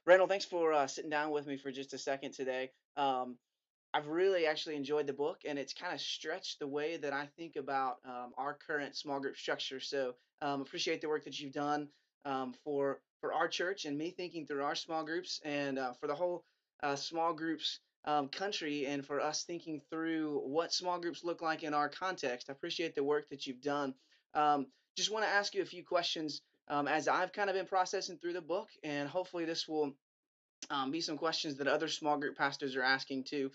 Randall, thanks for sitting down with me for just a second today. I've really actually enjoyed the book, and it's kind of stretched the way that I think about our current small group structure. So appreciate the work that you've done for our church and me thinking through our small groups and for the whole small groups country and for us thinking through what small groups look like in our context. I appreciate the work that you've done. Um, just want to ask you a few questions as I've kind of been processing through the book, and hopefully this will be some questions that other small group pastors are asking too.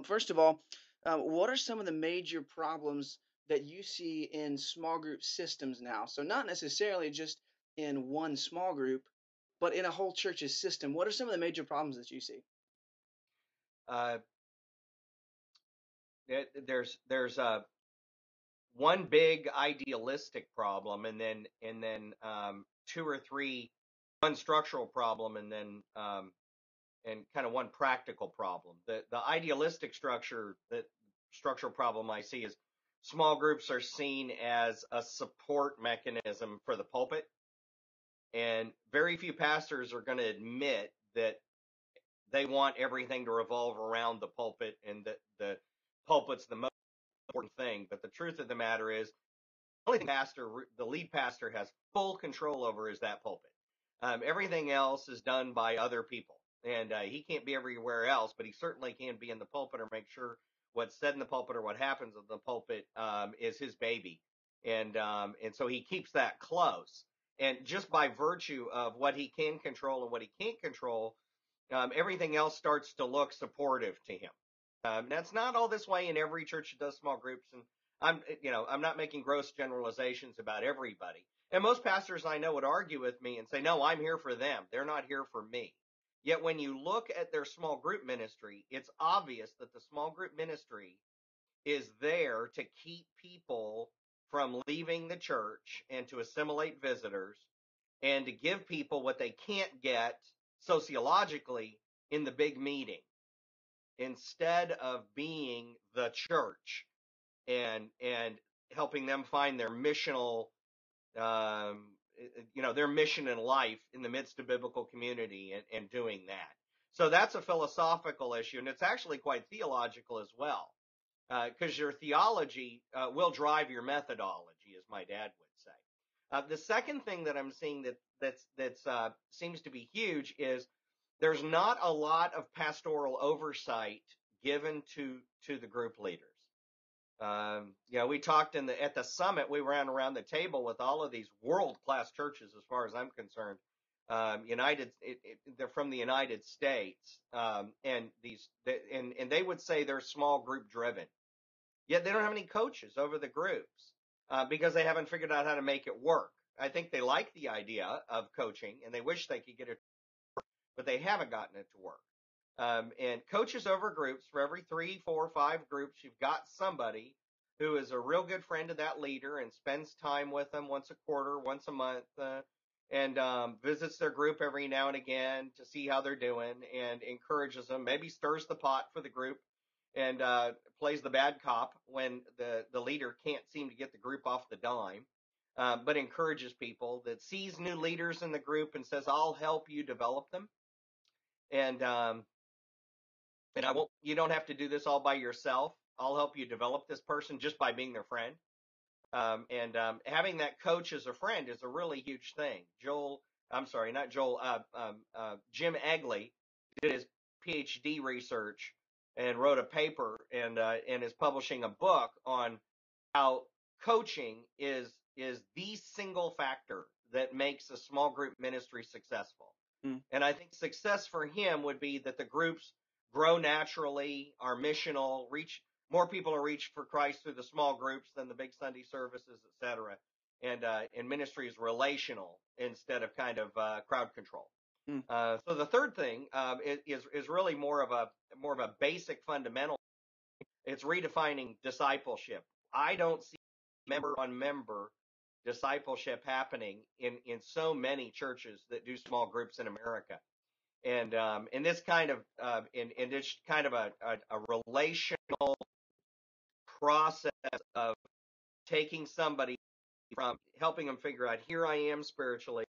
First of all, what are some of the major problems that you see in small group systems now? So, not necessarily just in one small group, but in a whole church's system. What are some of the major problems that you see? Uh, there's one big idealistic problem, and then two or three, one structural problem, and kind of one practical problem. The idealistic structural problem I see is small groups are seen as a support mechanism for the pulpit, and very few pastors are going to admit that they want everything to revolve around the pulpit and that the pulpit's the most important thing. But the truth of the matter is, the only thing the lead pastor has full control over is that pulpit. Everything else is done by other people, and he can't be everywhere else, but he certainly can be in the pulpit or make sure what's said in the pulpit or what happens in the pulpit is his baby, and so he keeps that close. And just by virtue of what he can control and what he can't control, everything else starts to look supportive to him. That's not all this way in every church that does small groups, and I'm not making gross generalizations about everybody. And most pastors I know would argue with me and say, no, I'm here for them. They're not here for me. Yet when you look at their small group ministry, it's obvious that the small group ministry is there to keep people from leaving the church and to assimilate visitors and to give people what they can't get sociologically in the big meeting instead of being the church and helping them find their missional um, their mission in life in the midst of biblical community and doing that. So that's a philosophical issue, and it's actually quite theological as well, because your theology will drive your methodology, as my dad would say. The second thing that I'm seeing that's seems to be huge is there's not a lot of pastoral oversight given to the group leaders. We talked at the summit. We ran around the table with all of these world class churches, as far as I'm concerned. They're from the United States, and they would say they're small group driven. Yet they don't have any coaches over the groups because they haven't figured out how to make it work. I think they like the idea of coaching and they wish they could get it, but they haven't gotten it to work. And coaches over groups, for every 3, 4, 5 groups, you've got somebody who is a real good friend of that leader and spends time with them once a quarter, once a month, and visits their group every now and again to see how they're doing and encourages them, maybe stirs the pot for the group and plays the bad cop when the leader can't seem to get the group off the dime, but encourages people, that sees new leaders in the group and says, I'll help you develop them. And I won't. You don't have to do this all by yourself. I'll help you develop this person just by being their friend. Having that coach as a friend is a really huge thing. Jim Egley did his PhD research and wrote a paper and is publishing a book on how coaching is the single factor that makes a small group ministry successful. Mm. And I think success for him would be that the groups grow naturally, are missional, reach more people are reached for Christ through the small groups than the big Sunday services, etc. And ministry is relational instead of kind of crowd control. Mm. So the third thing is really more of a basic fundamental. It's redefining discipleship. I don't see member on member discipleship happening in so many churches that do small groups in America. And this kind of and it's kind of a relational process of taking somebody from helping them figure out, here I am spiritually,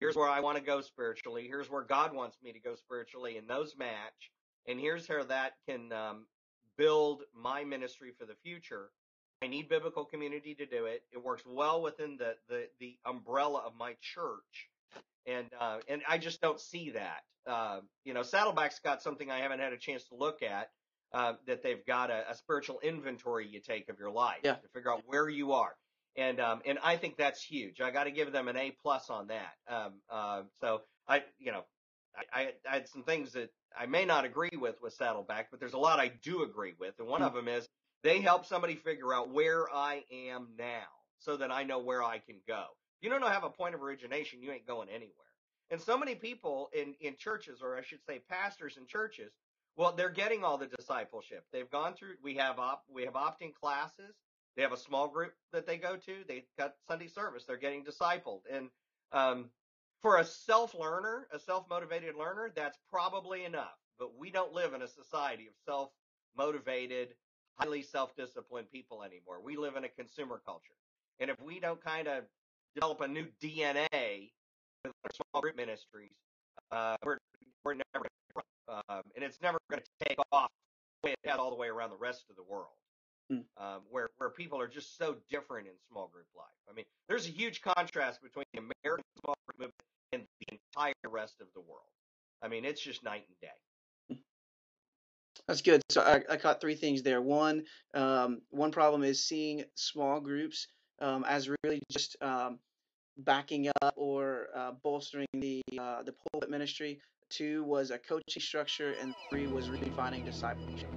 Here's where I want to go spiritually. Here's where God wants me to go spiritually, and those match. And here's how that can build my ministry for the future. I need biblical community to do it. It works well within the umbrella of my church, and I just don't see that. Saddleback's got something I haven't had a chance to look at. That they've got a spiritual inventory you take of your life Yeah. to figure out where you are, and I think that's huge. I got to give them an A+ on that. So I had some things that I may not agree with Saddleback, but there's a lot I do agree with, and one Mm. of them is they help somebody figure out where I am now, so that I know where I can go. If you don't have a point of origination, you ain't going anywhere. And so many people in churches, or I should say pastors in churches, well, they're getting all the discipleship. They've gone through. We have opt-in classes. They have a small group that they go to. They've got Sunday service. They're getting discipled. And um, for a self-learner, a self-motivated learner, that's probably enough. But we don't live in a society of self-motivated, highly self-disciplined people anymore. We live in a consumer culture. And if we don't kind of develop a new DNA with our small group ministries, we're never and it's never going to take off the way it has all the way around the rest of the world, Mm. where people are just so different in small group life. I mean, there's a huge contrast between the American small group movement and the entire rest of the world. I mean, it's just night and day. That's good. So I caught three things there. One problem is seeing small groups as really just backing up or bolstering the pulpit ministry. Two was a coaching structure, and three was redefining discipleship.